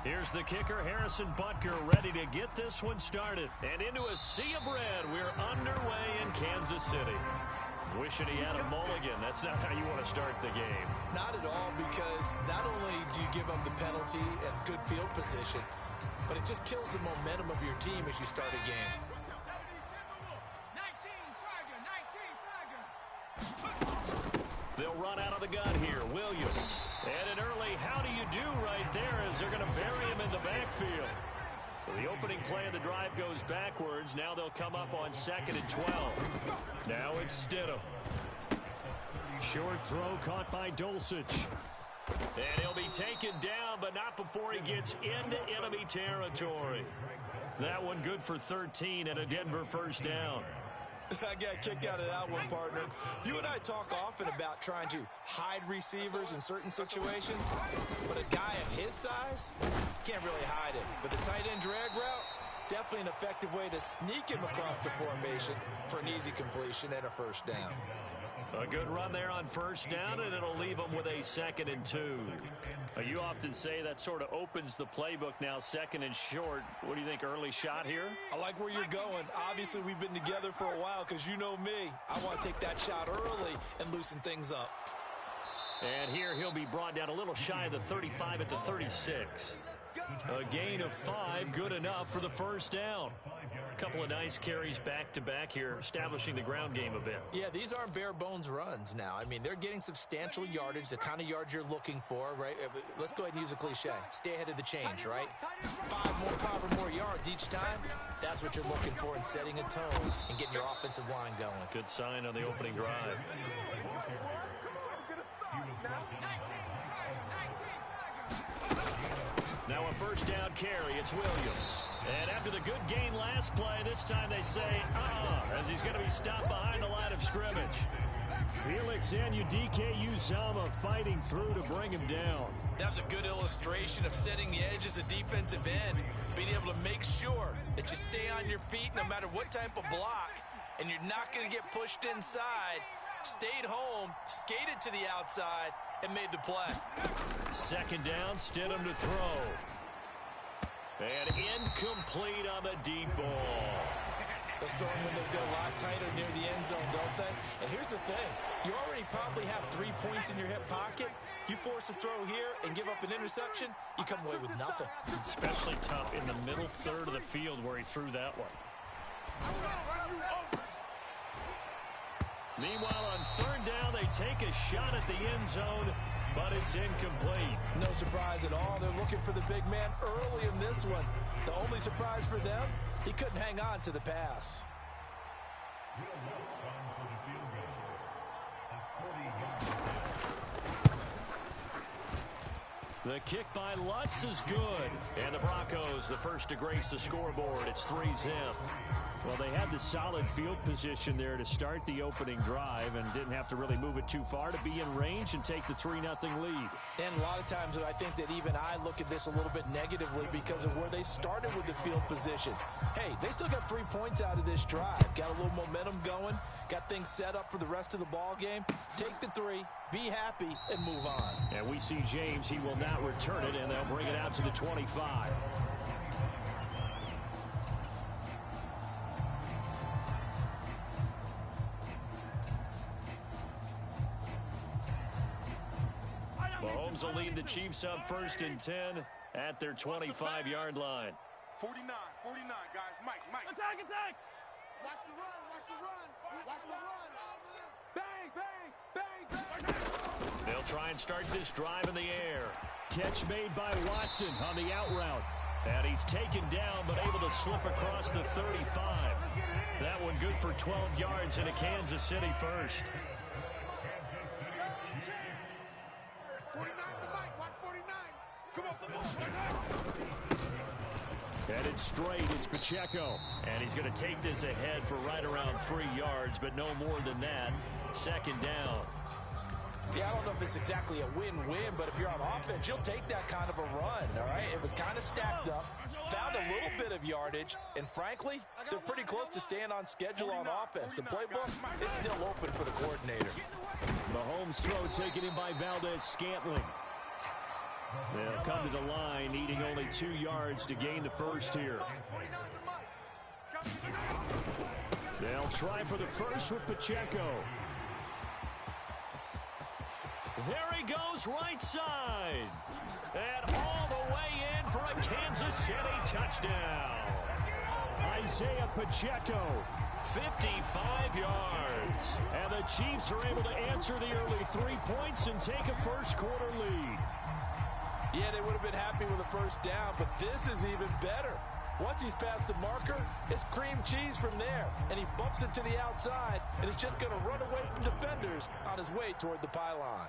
Here's the kicker, Harrison Butker, ready to get this one started. And into a sea of red, we're underway in Kansas City. Wishing he had a mulligan. That's not how you want to start the game. Not at all, because not only do you give up the penalty and good field position, but it just kills the momentum of your team as you start a game. They'll run out of the gun here. Williams. And an early how do you do right there as they're going to bury him in the backfield. So the opening play of the drive goes backwards. Now they'll come up on 2nd and 12. Now it's Stidham. Short throw caught by Dulcich. And he'll be taken down, but not before he gets into enemy territory. That one good for 13 and a Denver first down. I got a kick out of that one, partner. You and I talk often about trying to hide receivers in certain situations, but a guy of his size can't really hide him. But the tight end drag route, definitely an effective way to sneak him across the formation for an easy completion and a first down. A good run there on first down, and it'll leave them with a 2nd and 2. You often say that sort of opens the playbook now, 2nd and short. What do you think, early shot here? I like where you're going. Obviously, we've been together for a while because you know me. I want to take that shot early and loosen things up. And here he'll be brought down a little shy of the 35 at the 36. A gain of 5, good enough for the first down. A couple of nice carries back-to-back here, establishing the ground game a bit. Yeah, these aren't bare-bones runs now. I mean, they're getting substantial yardage, the kind of yards you're looking for, right? Let's go ahead and use a cliche. Stay ahead of the change, right? 5 or more yards each time. That's what you're looking for in setting a tone and getting your offensive line going. Good sign on the opening drive. Now a first down carry. It's Williams. And after the good gain last play, this time they say, as he's going to be stopped behind the line of scrimmage. Felix Anudike-Uzomah fighting through to bring him down. That was a good illustration of setting the edge as a defensive end, being able to make sure that you stay on your feet no matter what type of block, and you're not going to get pushed inside. Stayed home, skated to the outside, and made the play. 2nd down, Stidham to throw. And incomplete on the deep ball. Those throwing windows get a lot tighter near the end zone, don't they? And here's the thing. You already probably have 3 points in your hip pocket. You force a throw here and give up an interception, you come away with nothing. Especially tough in the middle third of the field where he threw that one. Meanwhile, on 3rd down, they take a shot at the end zone, but it's incomplete. No surprise at all. They're looking for the big man early in this one. The only surprise for them, he couldn't hang on to the pass. The kick by Lutz is good. And the Broncos, the first to grace the scoreboard. It's 3-zip. Well, they had the solid field position there to start the opening drive and didn't have to really move it too far to be in range and take the 3-0 lead. And a lot of times I think that even I look at this a little bit negatively because of where they started with the field position. Hey, they still got 3 points out of this drive. Got a little momentum going. Got things set up for the rest of the ball game. Take the 3, be happy, and move on. And we see James. He will not return it, and they'll bring it out to the 25. Mahomes will lead the Chiefs up 1st and 10 at their 25-yard line. 49, guys. Mike. Attack! Watch the run. Watch the run. Bang! They'll try and start this drive in the air. Catch made by Watson on the out route. And he's taken down but able to slip across the 35. That one good for 12 yards into Kansas City first. 49 to Mike. Watch 49. Come off the ball. Headed straight, it's Pacheco. And he's going to take this ahead for right around 3 yards, but no more than that. 2nd down. Yeah, I don't know if it's exactly a win-win, but if you're on offense, you'll take that kind of a run, all right? It was kind of stacked up, found a little bit of yardage, and frankly, they're pretty close to staying on schedule on offense. The playbook is still open for the coordinator. Mahomes' throw taken in by Valdez-Scantling. They'll come to the line, needing only 2 yards to gain the first here. They'll try for the first with Pacheco. There he goes, right side. And all the way in for a Kansas City touchdown. Isaiah Pacheco, 55 yards. And the Chiefs are able to answer the early 3 points and take a first-quarter lead. Yeah, they would have been happy with a first down, but this is even better. Once he's past the marker, it's cream cheese from there. And he bumps it to the outside, and he's just going to run away from defenders on his way toward the pylon.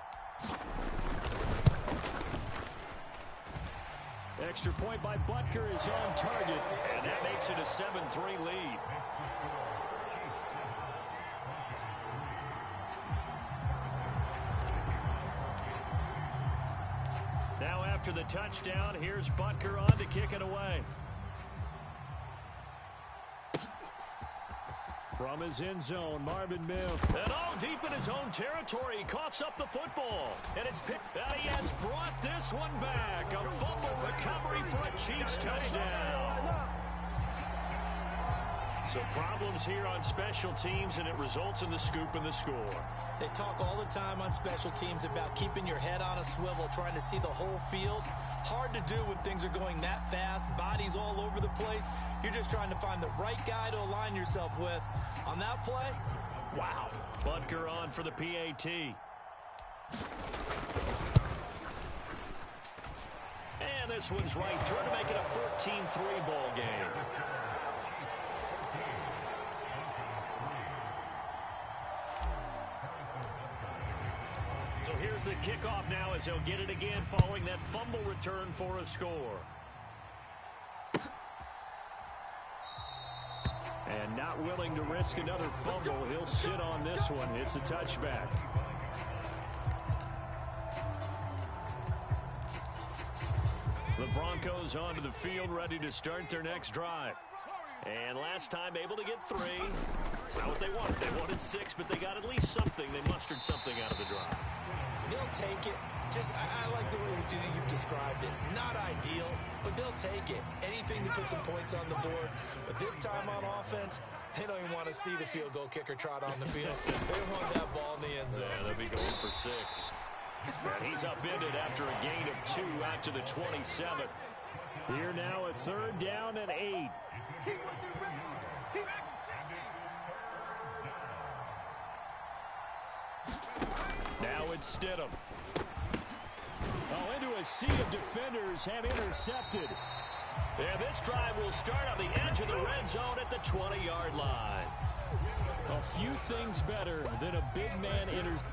Extra point by Butker is on target, and that makes it a 7-3 lead. Now after the touchdown, here's Butker on to kick it away. From his end zone, Marvin Mims. And all deep in his own territory, he coughs up the football. And it's picked. And he has brought this one back. A fumble recovery for a Chiefs touchdown. So problems here on special teams, and it results in the scoop and the score. They talk all the time on special teams about keeping your head on a swivel, trying to see the whole field. Hard to do when things are going that fast, bodies all over the place. You're just trying to find the right guy to align yourself with. On that play, wow. Butker on for the PAT. And this one's right through to make it a 14-3 ball game. So here's the kickoff now as he'll get it again following that fumble return for a score. And not willing to risk another fumble, he'll sit on this one. It's a touchback. The Broncos onto the field, ready to start their next drive. And last time able to get 3. It's not what they wanted. They wanted 6, but they got at least something. They mustered something out of the drive. They'll take it. I like the way you've described it. Not ideal, but they'll take it. Anything to put some points on the board. But this time on offense, they don't even want to see the field goal kicker trot on the field. They want that ball in the end zone. Yeah, they'll be going for 6. And he's upended after a gain of 2 out to the 27th. Here now a 3rd down and 8. Now it's Stidham. Oh, into a sea of defenders have intercepted. And this drive will start on the edge of the red zone at the 20-yard line. A few things better than a big man interception.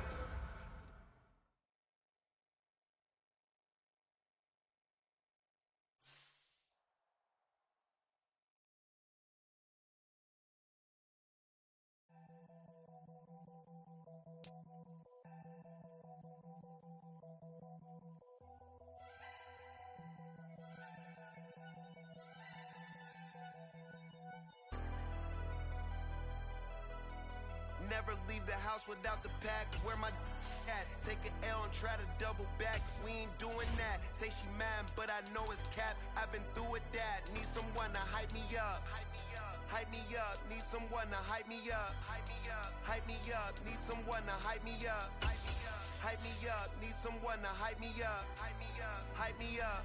Never leave the house without the pack. Where my at? Take an L and try to double back. We ain't doing that. Say she mad, but I know it's cap. I've been through with that. Need someone to hype me up. Hype me up. Need someone to hype me up. Hype me up. Need someone to hype me up. Hype me up. Need someone to hype me up. Hype me up.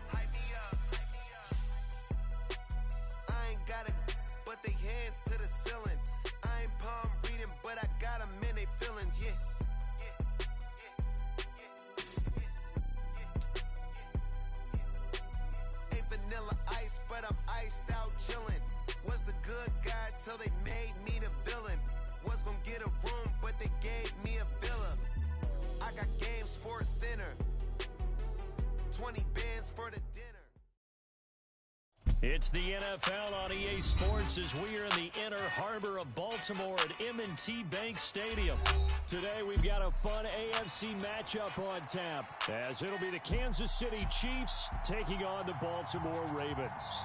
I ain't got it, but they hands to the ceiling. I ain't palm reading, but I got them in they feelings, yeah. Ain't vanilla ice, but I'm iced out chillin'. Was the good guy till they made me the villain. Was gonna get a room, but they gave me a villa. I got Game Sports Center. 20 bands for the dinner. It's the NFL on EA Sports as we are in the inner harbor of Baltimore at M&T Bank Stadium. Today we've got a fun AFC matchup on tap as it'll be the Kansas City Chiefs taking on the Baltimore Ravens.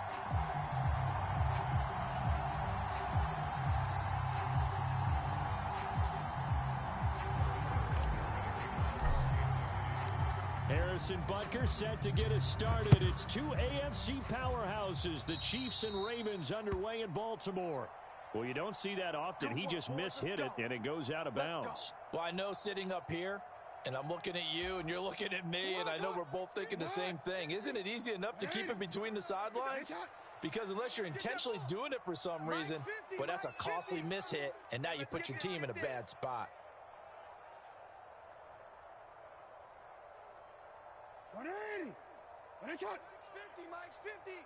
Harrison Butker set to get us started. It's two AFC powerhouses, the Chiefs and Ravens, underway in Baltimore. Well, you don't see that often. He just mishit it, and it goes out of bounds. Well, I know sitting up here, and I'm looking at you, and you're looking at me, and I know we're both thinking the same thing. Isn't it easy enough to keep it between the sidelines? Because unless you're intentionally doing it for some reason, well, that's a costly mishit, and now you put your team in a bad spot. 180. 50, Mike's 50.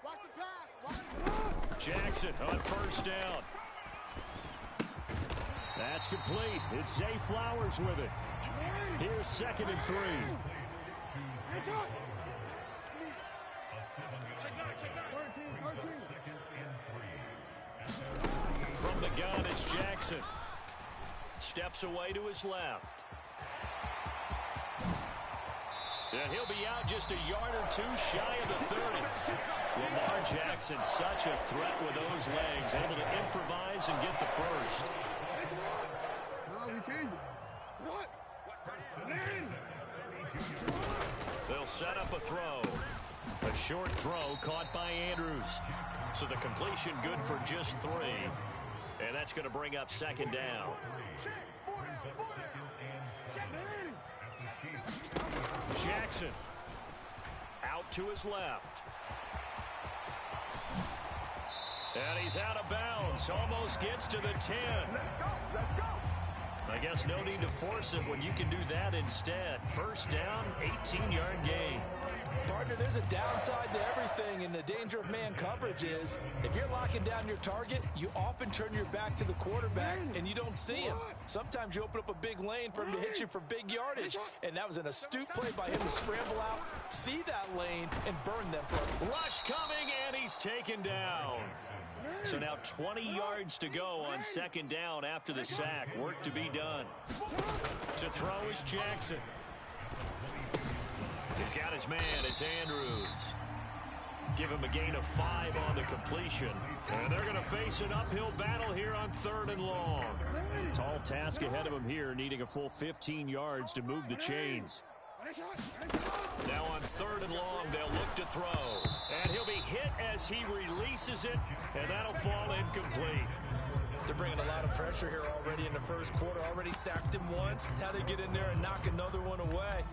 Watch the pass. Jackson on first down. That's complete. It's Zay Flowers with it. Here's 2nd and 3. From the gun, it's Jackson. Steps away to his left. And he'll be out just a yard or two shy of the 30. Lamar Jackson, such a threat with those legs, able to improvise and get the first. They'll set up a throw. A short throw caught by Andrews. So the completion good for just 3. And that's going to bring up 2nd down. Jackson out to his left. And he's out of bounds. Almost gets to the 10. I guess no need to force it when you can do that instead. First down, 18-yard gain. Partner, there's a downside to everything, and the danger of man coverage is if you're locking down your target, you often turn your back to the quarterback, and you don't see him. Sometimes you open up a big lane for him to hit you for big yardage, and that was an astute play by him to scramble out, see that lane, and burn them for him. Rush coming, and he's taken down. So now 20 yards to go on 2nd down after the sack. Work to be done. To throw is Jackson. He's got his man. It's Andrews. Give him a gain of 5 on the completion. And they're going to face an uphill battle here on 3rd and long. Tall task ahead of him here, needing a full 15 yards to move the chains. Now on 3rd and long, they'll look to throw. And he'll be hit as he releases it, and that'll fall incomplete. They're bringing a lot of pressure here already in the first quarter. Already sacked him once. Now they get in there and knock another one away.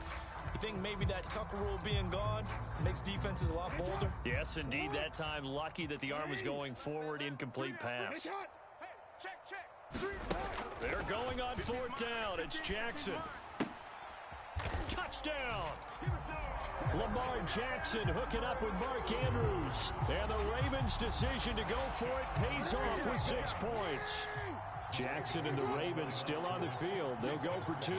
You think maybe that Tucker rule being gone makes defenses a lot bolder? Yes, indeed. That time, lucky that the arm was going forward. Incomplete pass. They're going on 4th down. It's Jackson. Touchdown! Lamar Jackson hooking up with Mark Andrews. And the Ravens' decision to go for it pays off with 6 points. Jackson and the Ravens still on the field. They'll go for 2.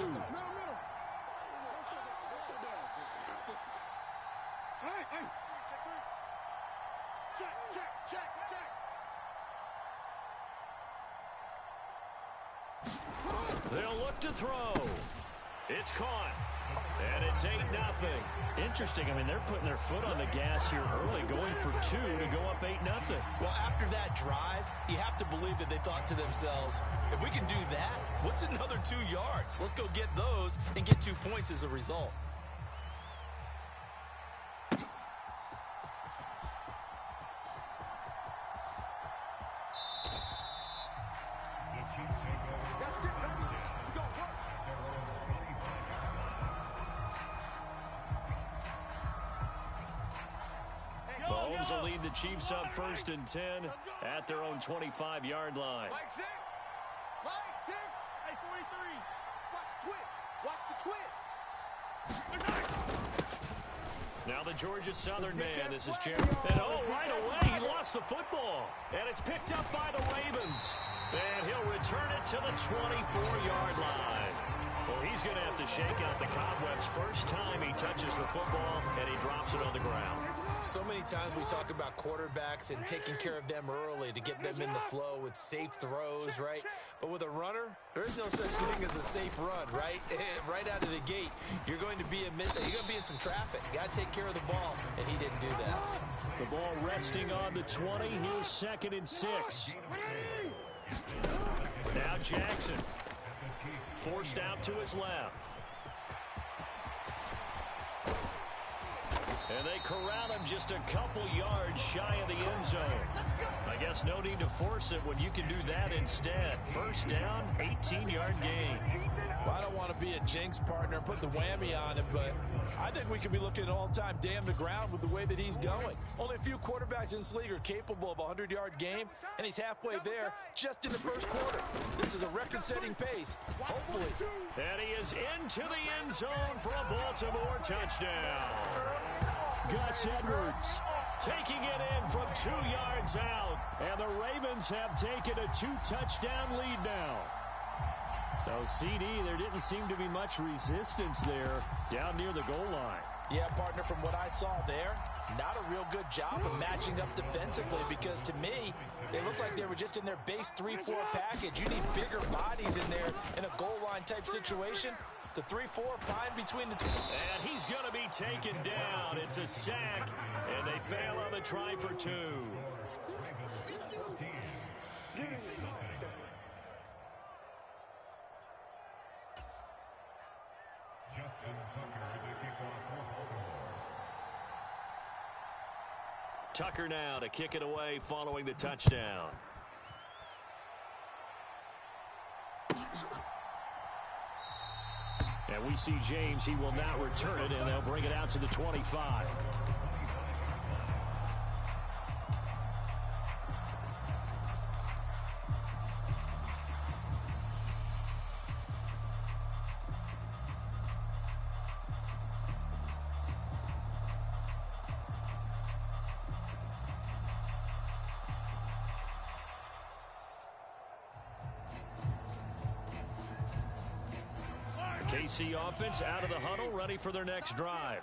They'll look to throw. It's caught. And it's 8-0. Interesting. I mean, they're putting their foot on the gas here early, going for 2 to go up 8-0. Well, after that drive, you have to believe that they thought to themselves, if we can do that, what's another 2 yards? Let's go get those and get 2 points as a result. Mahomes will lead the Chiefs up 1st and 10 at their own 25-yard line. Mike 6. Hey, 43. Watch the twits. Now the Georgia Southern man. This is Jerry. And right away, he lost the football. And it's picked up by the Ravens. And he'll return it to the 24-yard line. Well, he's going to have to shake out the cobwebs first time he touches the football, and he drops it on the ground. So many times we talk about quarterbacks and taking care of them early to get them in the flow with safe throws, right? But with a runner, there is no such thing as a safe run, right? Right out of the gate, you're going to be in some traffic. Got to take care of the ball, and he didn't do that. The ball resting on the 20. Here's 2nd and 6. Now Jackson. Forced out to his left. And they corral him just a couple yards shy of the end zone. I guess no need to force it when you can do that instead. First down, 18-yard gain. Well, I don't want to be a jinx partner and put the whammy on him, but I think we could be looking at all-time damn the ground with the way that he's going. Only a few quarterbacks in this league are capable of a 100-yard game, and he's halfway there just in the first quarter. This is a record-setting pace, hopefully. And he is into the end zone for a Baltimore touchdown. Gus Edwards taking it in from 2 yards out. And the Ravens have taken a 2-touchdown lead now. So, CD, there didn't seem to be much resistance there down near the goal line. Yeah, partner, from what I saw there, not a real good job of matching up defensively because, to me, they look like they were just in their base 3-4 package. You need bigger bodies in there in a goal line type situation. The 3-4 fine between the two. And he's going to be taken down. It's a sack, and they fail on the try for 2. Tucker now to kick it away following the touchdown. And we see James. He will not return it, and they'll bring it out to the 25. KC offense out of the huddle, ready for their next drive.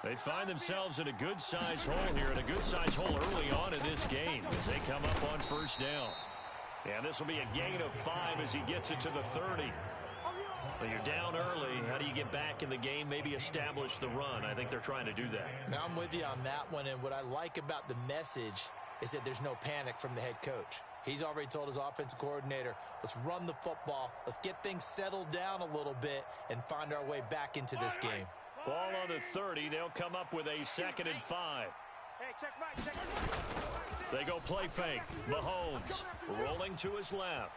They find themselves in a good-sized hole here, and a good-sized hole early on in this game as they come up on first down. And this will be a gain of 5 as he gets it to the 30. Well, you're down early. How do you get back in the game, maybe establish the run? I think they're trying to do that. Now, I'm with you on that one, and what I like about the message is that there's no panic from the head coach. He's already told his offensive coordinator, let's run the football, let's get things settled down a little bit and find our way back into this game. Ball on the 30. They'll come up with a 2nd and 5. They go play fake. Mahomes rolling to his left.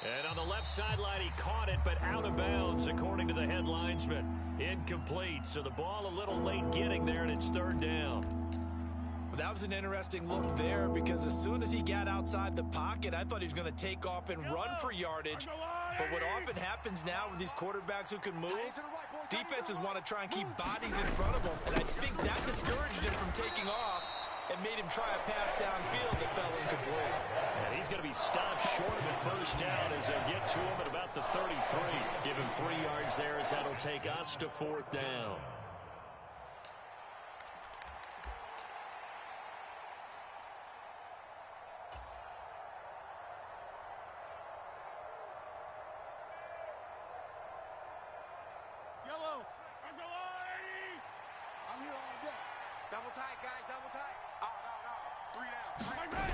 And on the left sideline, he caught it, but out of bounds, according to the head linesman. Incomplete. So the ball a little late getting there, and it's 3rd down. Well, that was an interesting look there because as soon as he got outside the pocket, I thought he was going to take off and run for yardage. But what often happens now with these quarterbacks who can move, defenses want to try and keep bodies in front of them. And I think that discouraged him from taking off and made him try a pass downfield that fell incomplete. And he's going to be stopped short of the first down as they get to him at about the 33. Give him 3 yards there as that'll take us to 4th down. Double tight, guys, double tight. Oh, no. 3 down.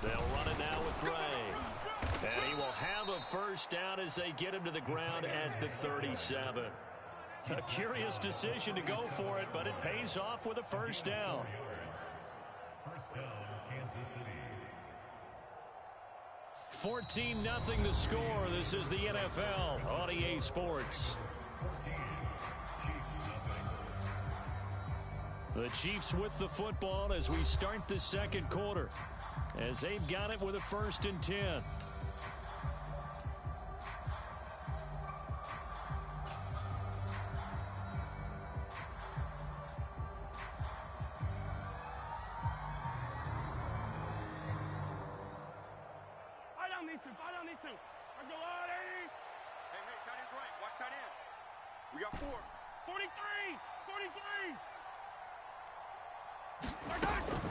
They'll run it now with Gray. And he will have a first down as they get him to the ground at the 37. A curious decision to go for it, but it pays off with a first down. 14-0 the score. This is the NFL on EA Sports. The Chiefs with the football as we start the second quarter, as they've got it with a 1st and 10. Fight on these two. Let's go, Artie. Hey, tight end's right. Watch tight end. We got 4. 43. 43.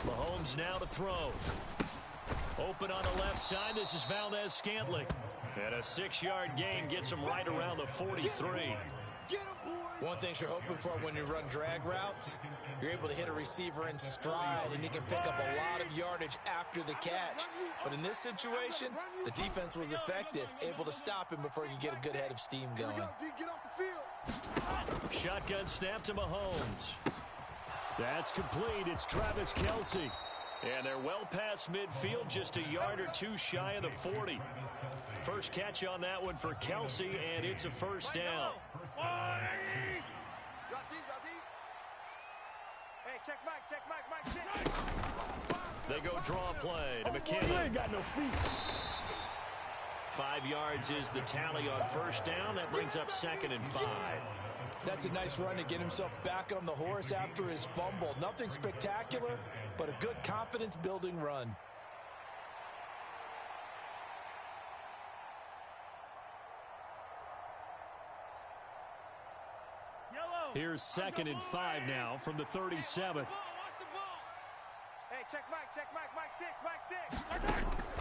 Mahomes now to throw. Open on the left side. This is Valdez-Scantling. And a 6-yard gain gets him right around the 43. One thing you're hoping for when you run drag routes, you're able to hit a receiver in stride, and he can pick up a lot of yardage after the catch. But in this situation, the defense was effective, able to stop him before he could get a good head of steam going. Get off the field. Shotgun snap to Mahomes. That's complete. It's Travis Kelce. And they're well past midfield, just a yard or two shy of the 40. First catch on that one for Kelce, and it's a first down. Hey, check Mike. They go draw play to McKinnon. You ain't got no feet. 5 yards is the tally on first down. That brings up 2nd and 5. That's a nice run to get himself back on the horse after his fumble. Nothing spectacular, but a good confidence-building run. Here's 2nd and 5 now from the 37. Hey, check Mike 6.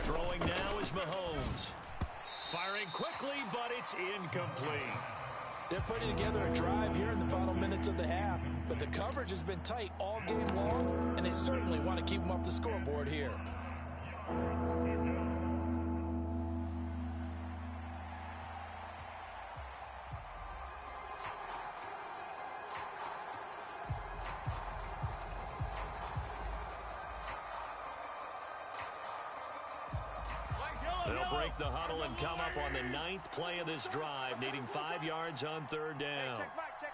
Throwing now is Mahomes. Firing quickly, but it's incomplete. They're putting together a drive here in the final minutes of the half, but the coverage has been tight all game long, and they certainly want to keep them off the scoreboard here. They'll break the huddle and come up on the 9th play of this drive, needing 5 yards on 3rd down. Check Mike 6.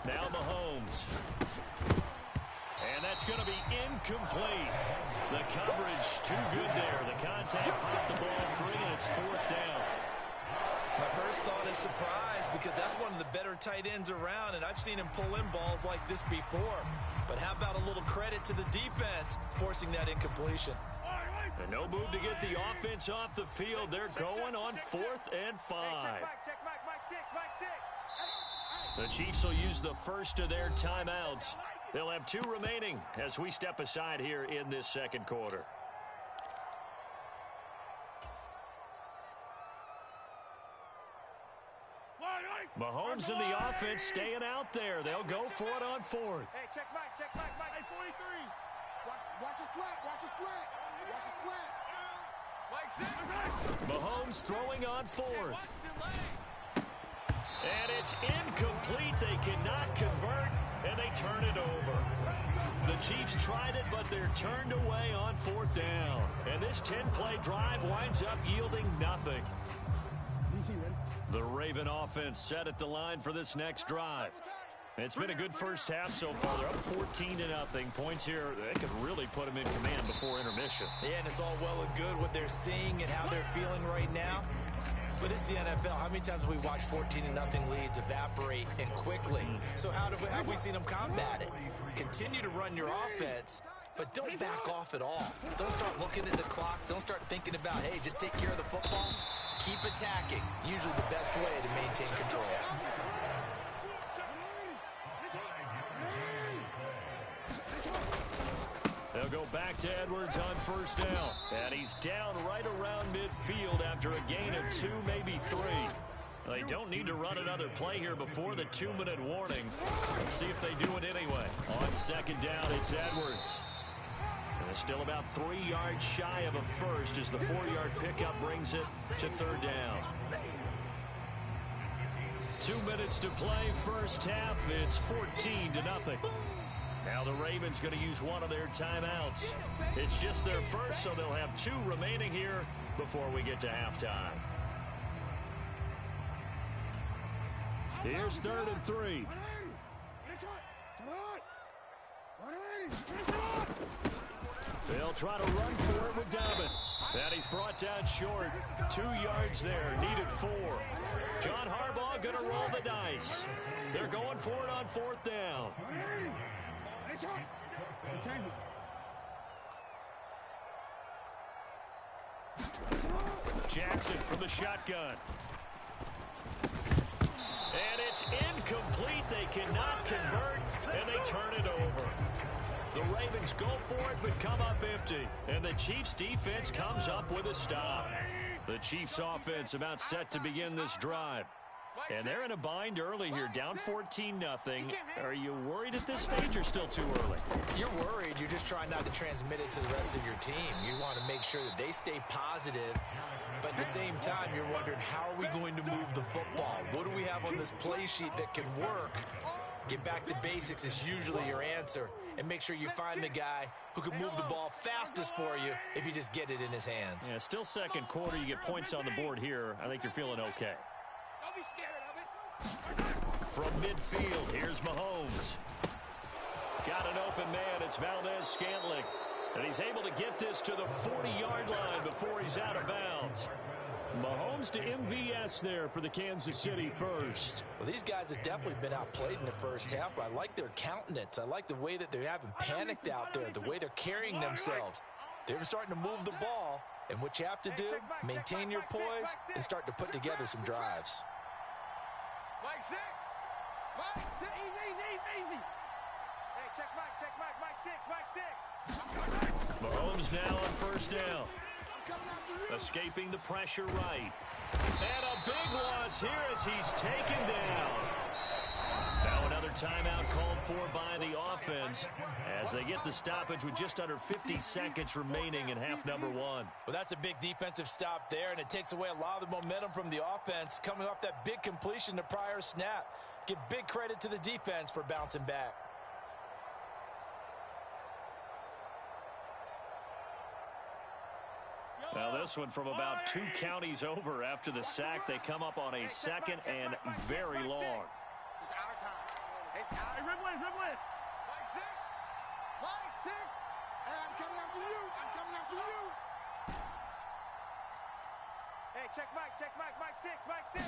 Now Mahomes. And that's going to be incomplete. The coverage too good there. The contact popped the ball free, and it's 4th down. My first thought is surprise, because that's one of the better tight ends around, and I've seen him pull in balls like this before. But how about a little credit to the defense forcing that incompletion? And no move to get the offense off the field. They're going on 4th and 5. Check Mike 6. The Chiefs will use the first of their timeouts. They'll have 2 remaining as we step aside here in this 2nd quarter. Mahomes and the offense staying out there. They'll go for it on 4th. Hey, check Mike. Hey, 43. Watch a slant. Mike 6. Mahomes throwing on 4th. And it's incomplete. They cannot convert, and they turn it over. The Chiefs tried it, but they're turned away on 4th down. And this 10-play drive winds up yielding nothing. The Raven offense set at the line for this next drive. It's been a good first half so far. They're up 14-0. Points here, they could really put them in command before intermission. Yeah, and it's all well and good what they're seeing and how they're feeling right now. But it's the NFL. How many times have we watched 14-0 leads evaporate and quickly? So how have we seen them combat it? Continue to run your offense, but don't back off at all. Don't start looking at the clock. Don't start thinking about, hey, just take care of the football. Keep attacking. Usually the best way to maintain control. They'll go back to Edwards on first down. And he's down right around midfield after a gain of 2, maybe 3. They don't need to run another play here before the 2-minute warning. Let's see if they do it anyway. On 2nd down, it's Edwards. And they're still about 3 yards shy of a first as the 4-yard pickup brings it to 3rd down. 2 minutes to play first half. It's 14-0. Now the Ravens going to use one of their timeouts. It's just their first, so they'll have 2 remaining here before we get to halftime. Here's 3rd and 3. They'll try to run for it with Dobbins. And he's brought down short. 2 yards there, needed 4. John Harbaugh going to roll the dice. They're going for it on 4th down. Jackson from the shotgun. And it's incomplete. They cannot convert, and they turn it over. The Ravens go for it, but come up empty. And the Chiefs' defense comes up with a stop. The Chiefs' offense about set to begin this drive. And they're in a bind early here, down 14-0. Are you worried at this stage or still too early? You're worried. You're just trying not to transmit it to the rest of your team. You want to make sure that they stay positive But at the same time, you're wondering, how are we going to move the football? What do we have on this play sheet that can work? Get back to basics is usually your answer. And make sure you find the guy who can move the ball fastest for you if you just get it in his hands. Yeah, still second quarter. You get points on the board here. I think you're feeling okay. Don't be scared of it. From midfield, here's Mahomes. Got an open man. It's Valdez-Scantling. And he's able to get this to the 40-yard line before he's out of bounds. Mahomes to MVS there for the Kansas City first. Well, these guys have definitely been outplayed in the first half, but I like their countenance. I like the way that they haven't panicked out there, the way they're carrying themselves. They're starting to move the ball, and what you have to do, maintain your poise and start to put together some drives. Mike 6. Mike 6. Easy. Hey, check Mike 6. Mahomes now on first down. Escaping the pressure right. And a big loss here as he's taken down. Now another timeout called for by the offense as they get the stoppage with just under 50 seconds remaining in half number one. Well, that's a big defensive stop there, and it takes away a lot of the momentum from the offense coming off that big completion the prior snap. Give big credit to the defense for bouncing back. Now this one from about 2 counties over after the sack. They come up on a second and very long. It's our time. Hey, dribble in. Mike 6. Hey, I'm coming after you. Hey, check Mike 6. Mike 6.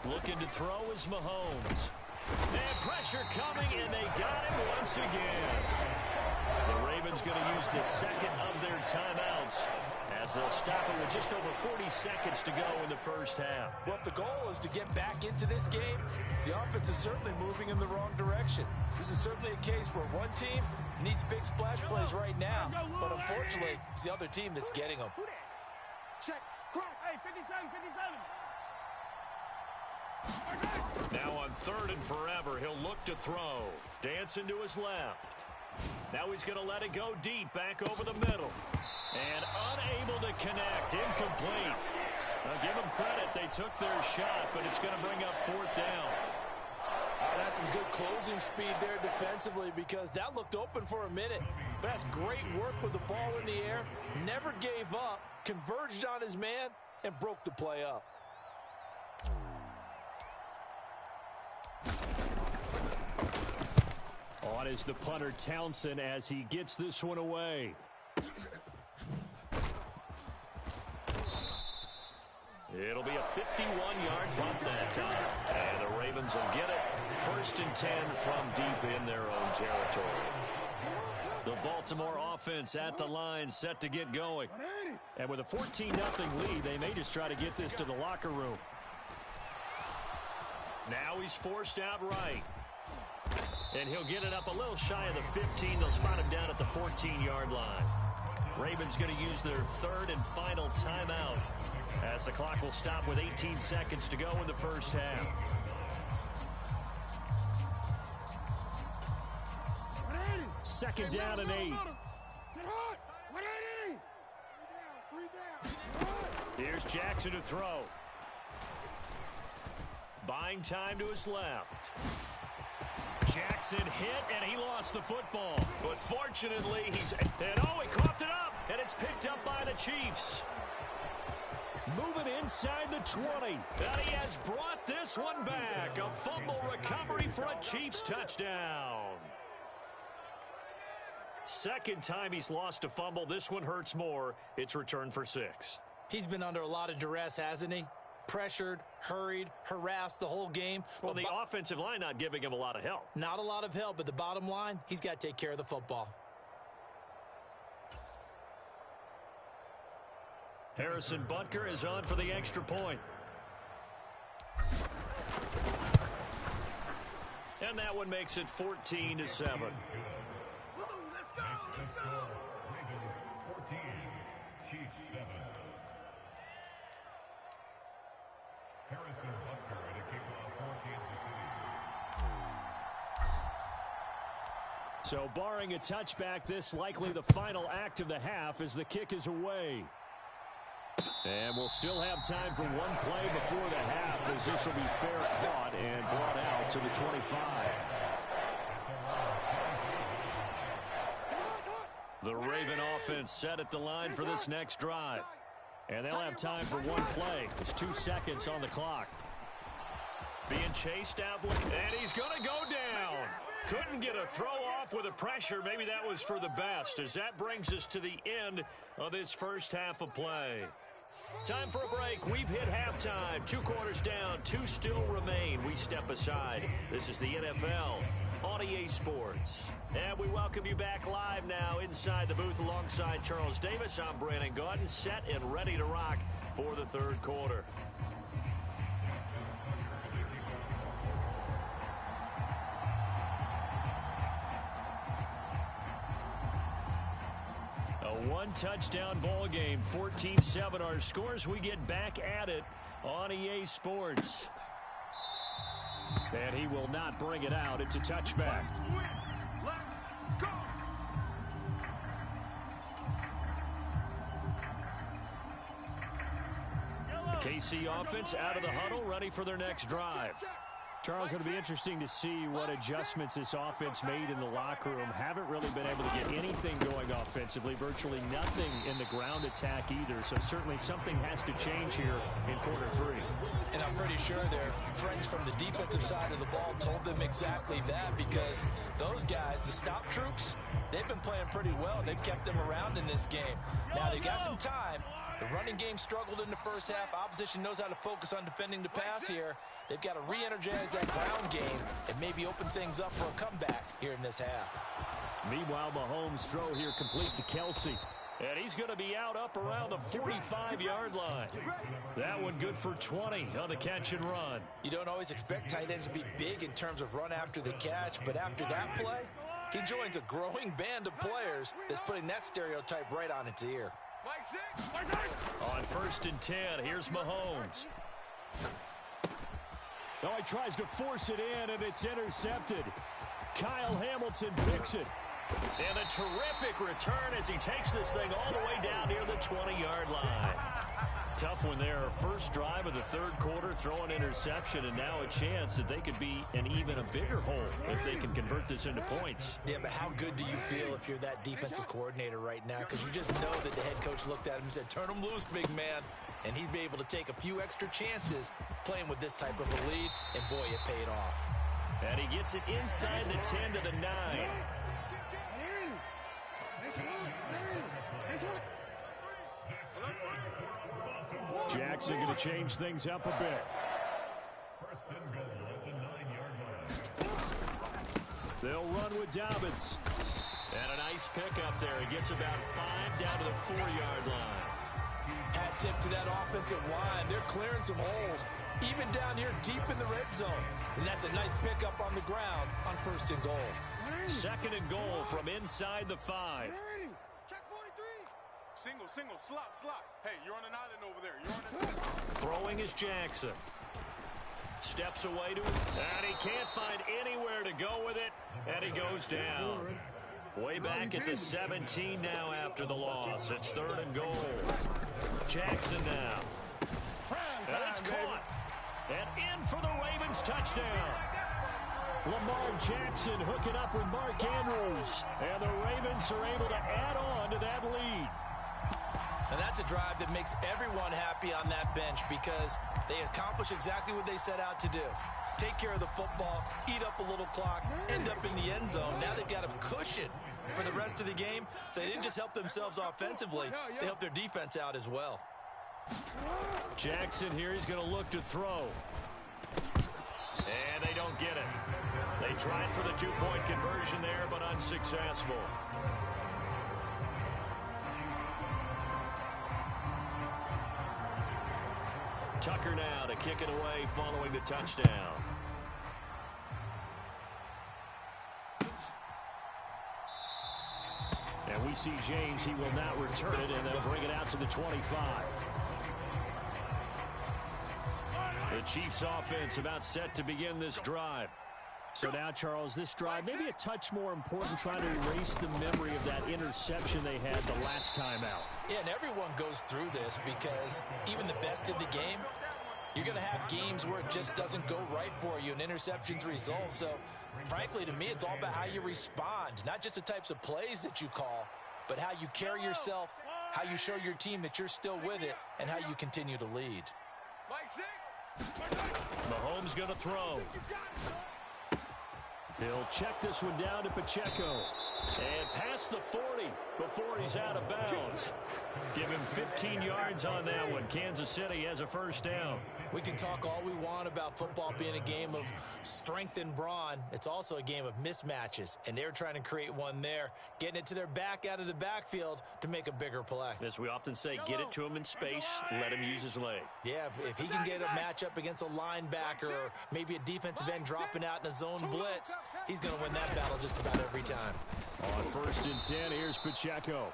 Looking to throw is Mahomes. And pressure coming, and they got him once again. The Ravens going to use the second of their timeouts as they'll stop it with just over 40 seconds to go in the first half. Well, if the goal is to get back into this game, the offense is certainly moving in the wrong direction. This is certainly a case where one team needs big splash plays right now, but unfortunately, it's the other team that's getting them. Check. Cross. Hey, 57. Now on third and forever, he'll look to throw. Dancing to his left. Now he's going to let it go deep, back over the middle. And unable to connect, incomplete. Now give them credit, they took their shot, but it's going to bring up fourth down. That's some good closing speed there defensively because that looked open for a minute. But that's great work with the ball in the air. Never gave up, converged on his man, and broke the play up. On is the punter Townsend as he gets this one away. It'll be a 51-yard punt that time. And the Ravens will get it. 1st and 10 from deep in their own territory. The Baltimore offense at the line set to get going. And with a 14-0 lead, they may just try to get this to the locker room. Now he's forced out right. And he'll get it up a little shy of the 15. They'll spot him down at the 14-yard line. Ravens going to use their third and final timeout as the clock will stop with 18 seconds to go in the first half. Second down and 8. Here's Jackson to throw. Buying time to his left. Jackson hit, and he lost the football. But fortunately, he coughed it up, and it's picked up by the Chiefs. Moving inside the 20. And he has brought this one back. A fumble recovery for a Chiefs touchdown. Second time he's lost a fumble. This one hurts more. It's returned for 6. He's been under a lot of duress, hasn't he? Pressured, hurried, harassed the whole game. Well, the offensive line not giving him a lot of help. Not a lot of help, but the bottom line, he's got to take care of the football. Harrison Butker is on for the extra point. And that one makes it 14-7. Let's go. Ravens 14, Chiefs 7. Harrison Butker at a kickoff for Kansas City. So barring a touchback, this likely the final act of the half as the kick is away. And we'll still have time for one play before the half, as this will be fair caught and brought out to the 25. The Raven offense set at the line for this next drive. And they'll have time for one play. There's 2 seconds on the clock. Being chased out, and he's going to go down. Couldn't get a throw off with the pressure. Maybe that was for the best, as that brings us to the end of this first half of play. Time for a break. We've hit halftime. 2 quarters down, 2 still remain. We step aside. This is the NFL on EA Sports. And we welcome you back live now inside the booth alongside Charles Davis. I'm Brandon Gaudin, set and ready to rock for the third quarter. A one-touchdown ball game, 14-7 our scores. We get back at it on EA Sports. And he will not bring it out. It's a touchback. The KC offense out of the huddle, ready for their next drive. Charles, it'll be interesting to see what adjustments this offense made in the locker room. Haven't really been able to get anything going offensively, virtually nothing in the ground attack either. So certainly something has to change here in quarter 3. And I'm pretty sure their friends from the defensive side of the ball told them exactly that, because those guys, the stop troops, they've been playing pretty well. They've kept them around in this game. Now they got some time. The running game struggled in the first half. Opposition knows how to focus on defending the pass here. They've got to re-energize that ground game and maybe open things up for a comeback here in this half. Meanwhile, Mahomes' throw here complete to Kelsey. And he's going to be out up around the 45-yard line. That one good for 20 on the catch and run. You don't always expect tight ends to be big in terms of run after the catch, but after that play, he joins a growing band of players that's putting that stereotype right on its ear. On 1st and 10, here's Mahomes. Oh, he tries to force it in, and it's intercepted. Kyle Hamilton picks it. And a terrific return as he takes this thing all the way down near the 20-yard line. Tough one there. First drive of the third quarter, throwing interception, and now a chance that they could be in even a bigger hole if they can convert this into points. Yeah, but how good do you feel if you're that defensive coordinator right now? Because you just know that the head coach looked at him and said, turn him loose, big man. And he'd be able to take a few extra chances playing with this type of a lead, and boy, it paid off. And he gets it inside the 10 to the 9. Jackson going to change things up a bit. First and goal at the 9-yard line. They'll run with Dobbins. And a nice pickup there. He gets about 5 down to the 4-yard line. Hat tip to that offensive line. They're clearing some holes, even down here deep in the red zone. And that's a nice pickup on the ground on 1st and goal. 2nd and goal from inside the 5. Check 43. Single, slot. Hey, you're on an island over there. You're on an island. Throwing is Jackson. Steps away to it, and he can't find anywhere to go with it, and he goes down. Way back at the 17 now after the loss. It's 3rd and goal. Jackson now. And it's caught. And in for the Ravens touchdown. Lamar Jackson hooking up with Mark Andrews. And the Ravens are able to add on to that lead. And that's a drive that makes everyone happy on that bench, because they accomplish exactly what they set out to do. Take care of the football, eat up a little clock, end up in the end zone. Now they've got a cushion for the rest of the game. So they didn't just help themselves offensively, they helped their defense out as well. Jackson here, he's going to look to throw. And they don't get it. They tried for the 2-point conversion there, but unsuccessful. Tucker now to kick it away following the touchdown. And we see James, he will not return it, and they'll bring it out to the 25. The Chiefs offense about set to begin this drive. So now, Charles, this drive, maybe a touch more important, trying to erase the memory of that interception they had the last time out. Yeah, and everyone goes through this because even the best in the game, you're going to have games where it just doesn't go right for you and interceptions result. So, frankly, to me, it's all about how you respond, not just the types of plays that you call, but how you carry yourself, how you show your team that you're still with it, and how you continue to lead. Mahomes going to throw. He'll check this one down to Pacheco. And past the 40 before he's out of bounds. Give him 15 yards on that one. Kansas City has a first down. We can talk all we want about football being a game of strength and brawn. It's also a game of mismatches, and they're trying to create one there, getting it to their back out of the backfield to make a bigger play. As we often say, get it to him in space, let him use his leg. Yeah, if he can get a matchup against a linebacker or maybe a defensive end dropping out in a zone blitz, he's going to win that battle just about every time. On 1st and 10, here's Pacheco.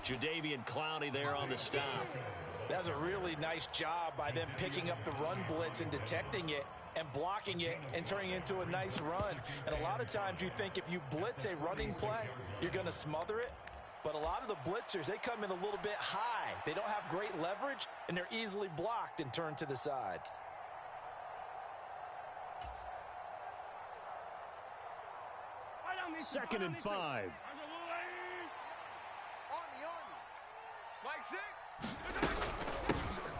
Jadeveon Clowney there on the stop. That was a really nice job by them picking up the run blitz and detecting it and blocking it and turning it into a nice run. And a lot of times you think if you blitz a running play, you're going to smother it. But a lot of the blitzers, they come in a little bit high. They don't have great leverage, and they're easily blocked and turned to the side. Second and 5.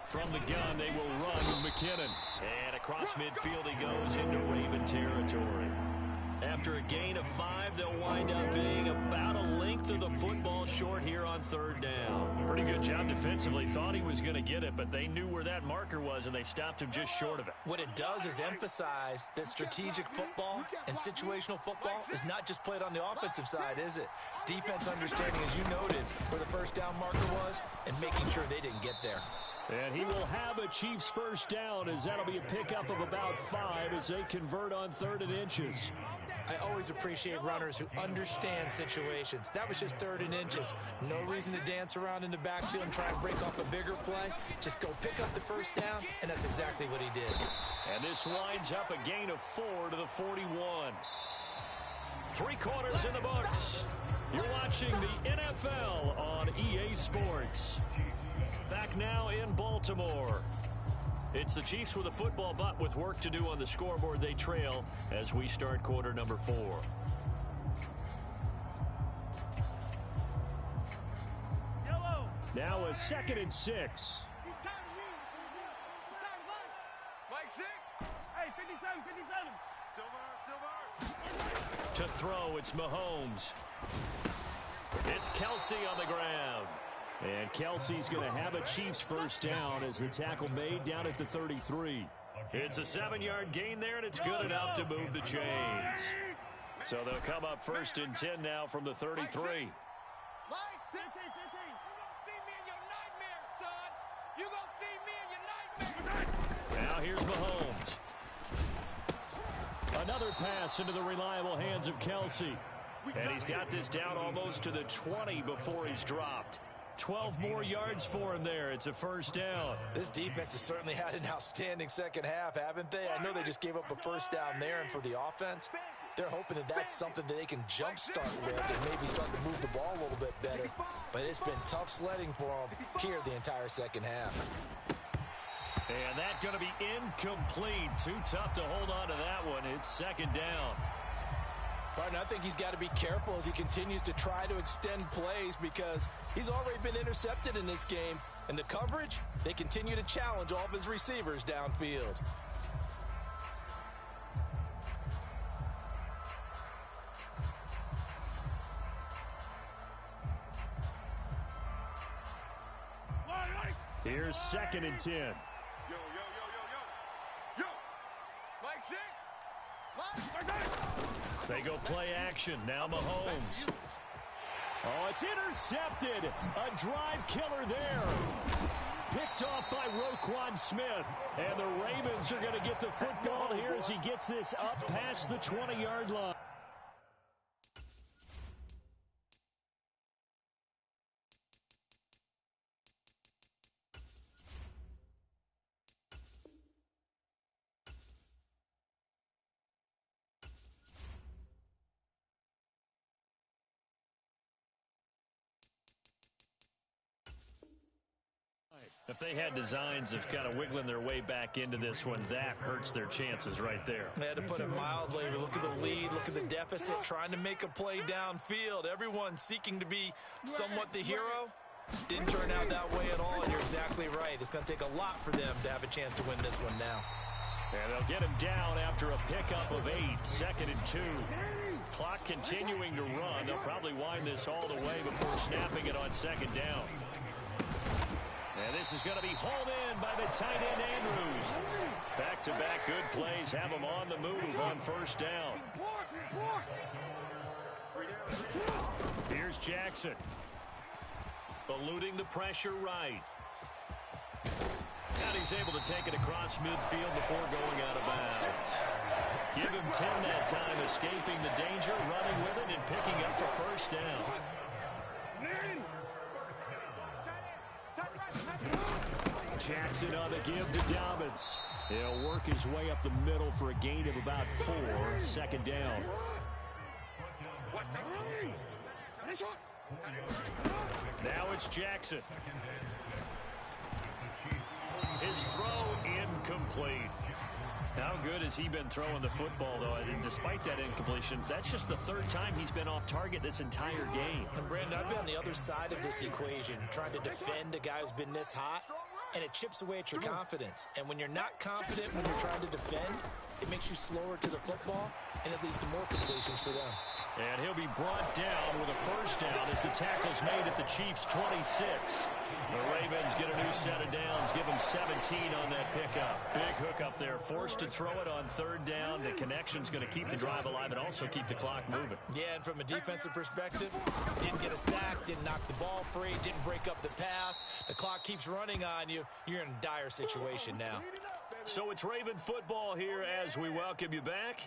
From the gun, they will run with McKinnon. And across midfield he goes into Raven territory. After a gain of 5, they'll wind up being about a length of the football short here on 3rd down. Pretty good job defensively. Thought he was going to get it, but they knew where that marker was, and they stopped him just short of it. What it does is emphasize that strategic football and situational football is not just played on the offensive side, is it? Defense understanding, as you noted, where the first down marker was and making sure they didn't get there. And he will have a Chiefs first down, as that'll be a pickup of about 5 as they convert on 3rd and inches. I always appreciate runners who understand situations. That was just 3rd and inches. No reason to dance around in the backfield and try and break off a bigger play. Just go pick up the first down, and that's exactly what he did. And this winds up a gain of 4 to the 41. 3 quarters in the books. You're watching the NFL on EA Sports. Back now in Baltimore. It's the Chiefs with a football, but with work to do on the scoreboard, they trail as we start quarter number 4. Yellow. Now a 2nd and 6. He's tired of you. He's tired of us. Mike 6. Hey, 57, 57. Silver. To throw, it's Mahomes. It's Kelsey on the ground. And Kelsey's going to have a Chiefs first down as the tackle made down at the 33. It's a 7-yard gain there, and it's good enough to move the chains. So they'll come up 1st and 10 now from the 33. Mike 6. 15. You gonna see me in your nightmares, son. You gonna see me in your nightmares. Now here's Mahomes. Another pass into the reliable hands of Kelsey. And he's got this down almost to the 20 before he's dropped. 12 more yards for him there. It's a first down. This defense has certainly had an outstanding second half, haven't they? I know they just gave up a first down there, and for the offense, they're hoping that that's something that they can jumpstart with and maybe start to move the ball a little bit better. But it's been tough sledding for them here the entire second half. And that's going to be incomplete. Too tough to hold on to that one. It's 2nd down. Partner, I think he's got to be careful as he continues to try to extend plays because he's already been intercepted in this game. And the coverage, they continue to challenge all of his receivers downfield. Here's 2nd and 10. Yo. Mike 6. They go play action. Now Mahomes. Oh, it's intercepted. A drive killer there. Picked off by Roquan Smith. And the Ravens are going to get the football here as he gets this up past the 20-yard line. If they had designs of kind of wiggling their way back into this one, that hurts their chances right there. They had to put it mildly. Look at the lead, look at the deficit, trying to make a play downfield. Everyone seeking to be somewhat the hero. Didn't turn out that way at all, and you're exactly right. It's going to take a lot for them to have a chance to win this one now. And they'll get him down after a pickup of 8, 2nd and 2. Clock continuing to run. They'll probably wind this all the way before snapping it on 2nd down. And this is going to be hauled in by the tight end, Andrews. Back-to-back good plays have him on the move on 1st down. Here's Jackson. Eluding the pressure right. And he's able to take it across midfield before going out of bounds. Give him 10 that time, escaping the danger, running with it, and picking up the 1st down. Jackson on the give to Dobbins. He'll work his way up the middle for a gain of about 4, 2nd down. Now it's Jackson. His throw incomplete. How good has he been throwing the football, though? And despite that incompletion, that's just the 3rd time he's been off target this entire game. And Brandon, I've been on the other side of this equation, trying to defend a guy who's been this hot, and it chips away at your confidence. And when you're not confident when you're trying to defend, it makes you slower to the football, and it leads to more completions for them. And he'll be brought down with a 1st down as the tackle's made at the Chiefs' 26. The Ravens get a new set of downs, give them 17 on that pickup. Big hook up there, forced to throw it on 3rd down. The connection's going to keep the drive alive and also keep the clock moving. Yeah, and from a defensive perspective, didn't get a sack, didn't knock the ball free, didn't break up the pass. The clock keeps running on you. You're in a dire situation now. So it's Raven football here as we welcome you back.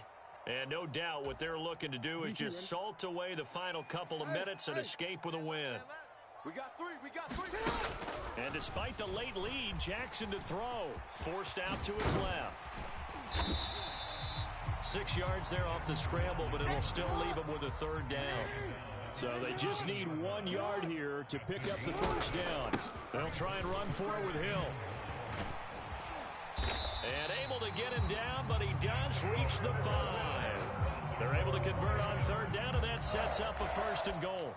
And no doubt what they're looking to do is just salt away the final couple of minutes and escape with a win. We got 3. And despite the late lead, Jackson to throw. Forced out to his left. 6 yards there off the scramble, but it'll still leave him with a 3rd down. So they just need 1 yard here to pick up the 1st down. They'll try and run for it with Hill. And able to get him down, but he does reach the 5. They're able to convert on 3rd down, and that sets up a 1st and goal.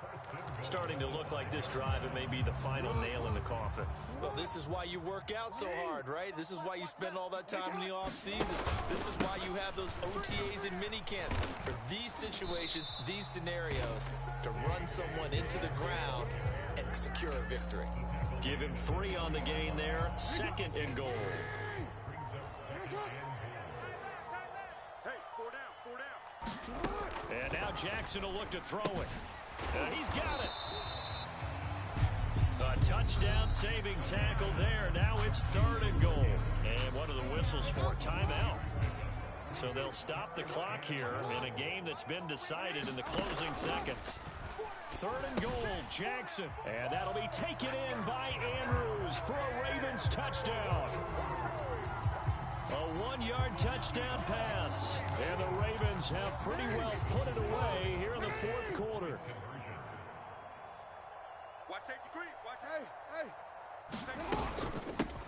Starting to look like this drive, it may be the final nail in the coffin. Well, this is why you work out so hard, right? This is why you spend all that time in the offseason. This is why you have those OTAs and minicamps. For these situations, these scenarios, to run someone into the ground and secure a victory. Give him 3 on the gain there, 2nd and goal. Hey, 4 down. And now Jackson will look to throw it. He's got it. A touchdown saving tackle there. Now it's 3rd and goal. And one of the whistles for a timeout. So they'll stop the clock here in a game that's been decided in the closing seconds. 3rd and goal, Jackson. And that'll be taken in by Andrews for a Ravens touchdown. A 1-yard touchdown pass. And the Ravens have pretty well put it away here in the 4th quarter. Watch safety creep. Watch, hey.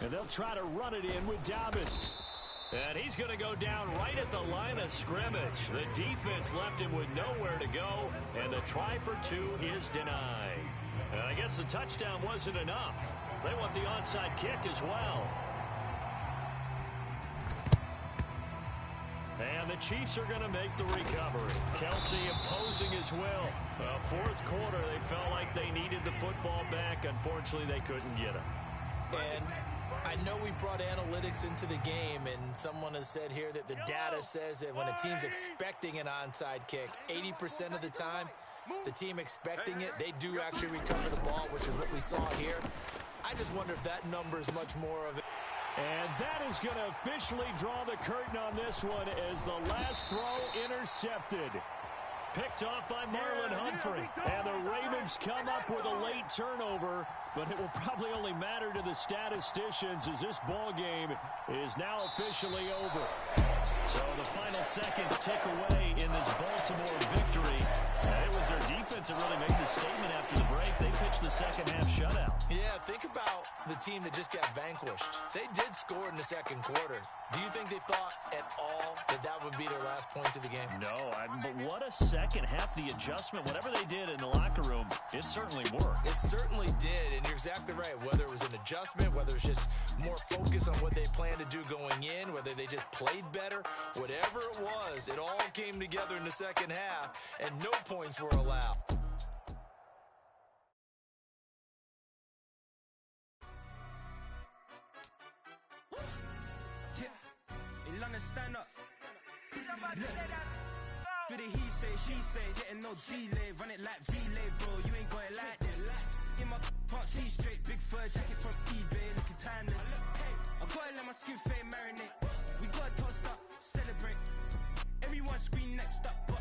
And they'll try to run it in with Dobbins. And he's going to go down right at the line of scrimmage. The defense left him with nowhere to go, and the try for 2 is denied. And I guess the touchdown wasn't enough. They want the onside kick as well. And the Chiefs are going to make the recovery. Kelsey imposing his will. 4th quarter, they felt like they needed the football back. Unfortunately, they couldn't get it. And I know we brought analytics into the game, and someone has said here that the data says that when a team's expecting an onside kick, 80% of the time, the team expecting it, they do actually recover the ball, which is what we saw here. I just wonder if that number is much more of it. And that is going to officially draw the curtain on this one as the last throw intercepted. Picked off by Marlon Humphrey. And the Ravens come up with a late turnover, but it will probably only matter to the statisticians as this ball game is now officially over. So the final seconds tick away in this Baltimore victory. It was their defense defense that really made the statement after the break. They pitched the second half shutout. Yeah, think about the team that just got vanquished. They did score in the second quarter. Do you think they thought at all that that would be their last points of the game? No, but what a second half. The adjustment, whatever they did in the locker room, it certainly worked. It certainly did, and you're exactly right. Whether it was an adjustment, whether it was just more focus on what they planned to do going in, whether they just played better, whatever it was, it all came together in the second half, and no points were allowed. Stand up. Do the he say, she say, getting no delay, run it like relay, bro. You ain't got it like this. In my can't see straight, big fur jacket from eBay, looking timeless. I gotta let my skin fade marinate. We gotta toast up, celebrate. Everyone scream next up.